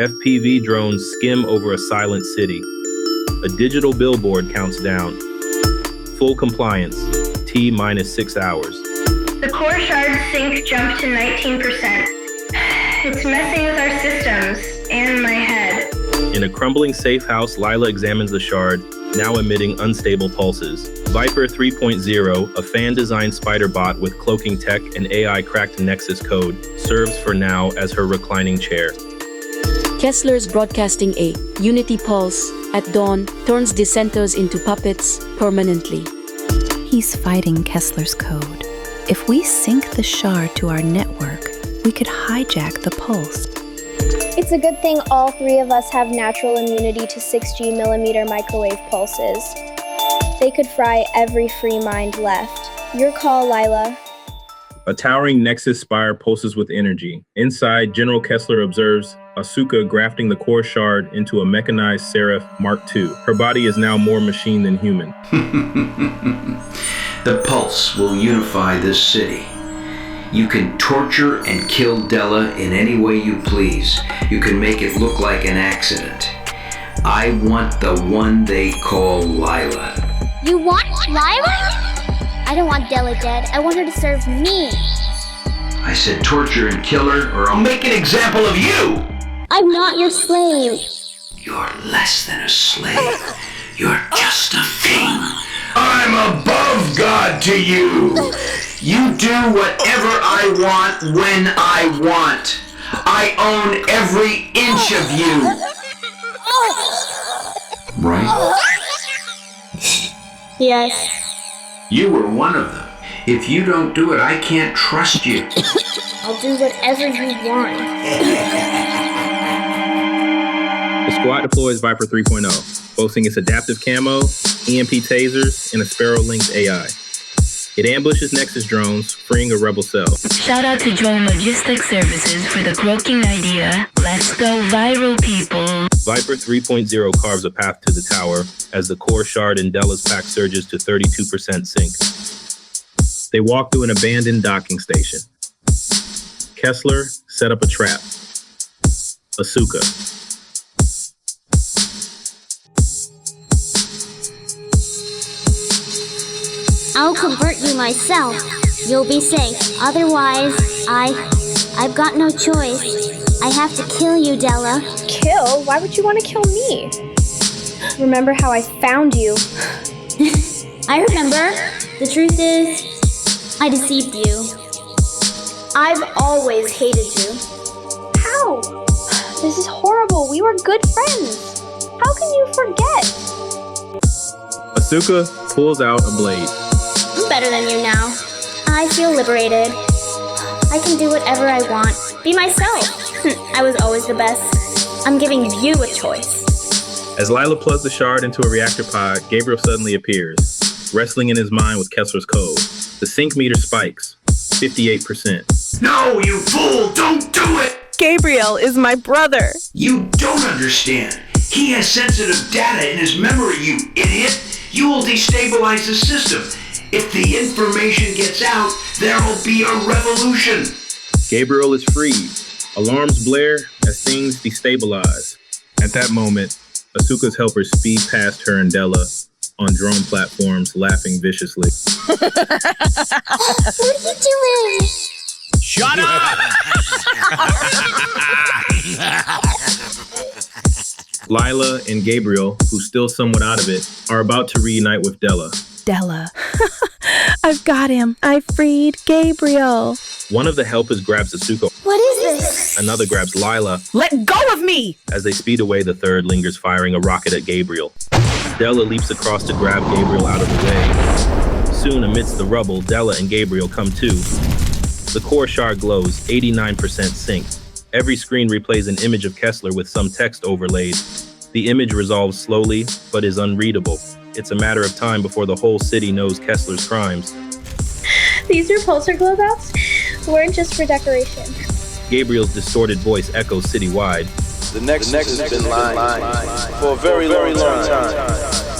FPV drones skim over a silent city. A digital billboard counts down. Full compliance, T minus 6 hours. The core shard sync jumped to 19%. It's messing with our systems and my head. In a crumbling safe house, Lila examines the shard, now emitting unstable pulses. Viper 3.0, a fan-designed spider bot with cloaking tech and AI-cracked Nexus code, serves for now as her reclining chair. Kessler's broadcasting a unity pulse at dawn turns dissenters into puppets permanently. He's fighting Kessler's code. If we sync the shard to our network, we could hijack the pulse. It's a good thing all three of us have natural immunity to 6G millimeter microwave pulses. They could fry every free mind left. Your call, Lila. A towering Nexus spire pulses with energy. Inside, General Kessler observes Asuka grafting the core shard into a mechanized Seraph Mark II. Her body is now more machine than human. The pulse will unify this city. You can torture and kill Della in any way you please. You can make it look like an accident. I want the one they call Lila. You want Lila? I don't want Della dead. I want her to serve me. I said torture and kill her, or I'll make an example of you! I'm not your slave. You're less than a slave. You're just a thing. I'm above God to you. You do whatever I want when I want. I own every inch of you. Right? Yes. You were one of them. If you don't do it, I can't trust you. I'll do whatever you want. The squad deploys Viper 3.0, boasting its adaptive camo, EMP tasers, and a Sparrow-linked AI. It ambushes Nexus drones, freeing a rebel cell. Shout out to Drone Logistics Services for the croaking idea. Let's go viral, people. Viper 3.0 carves a path to the tower as the core shard in Della's pack surges to 32% sync. They walk through an abandoned docking station. Kessler set up a trap. Asuka. I'll convert you myself. You'll be safe. Otherwise, I've got no choice. I have to kill you, Della. Kill? Why would you want to kill me? Remember how I found you? I remember. The truth is, I deceived you. I've always hated you. How? This is horrible. We were good friends. How can you forget? Asuka pulls out a blade. I'm better than you now. I feel liberated. I can do whatever I want. Be myself. I was always the best. I'm giving you a choice. As Lila plugs the shard into a reactor pod, Gabriel suddenly appears, wrestling in his mind with Kessler's code. The sync meter spikes, 58%. No, you fool! Don't do it! Gabriel is my brother. You don't understand. He has sensitive data in his memory, you idiot! You will destabilize the system. If the information gets out, there will be a revolution. Gabriel is freed. Alarms blare as things destabilize. At that moment, Asuka's helpers speed past her and Della on drone platforms, laughing viciously. What are you doing? Shut up! Lila and Gabriel, who's still somewhat out of it, are about to reunite with Della. Della. I've got him. I freed Gabriel. One of the helpers grabs Asuka. What is this? Another grabs Lila. Let go of me! As they speed away, the third lingers, firing a rocket at Gabriel. Della leaps across to grab Gabriel out of the way. Soon, amidst the rubble, Della and Gabriel come to. The core shard glows, 89% sync. Every screen replays an image of Kessler with some text overlaid. The image resolves slowly, but is unreadable. It's a matter of time before the whole city knows Kessler's crimes. These repulsor glow-outs weren't just for decoration. Gabriel's distorted voice echoes citywide. The Nexus has been lying for a very long time.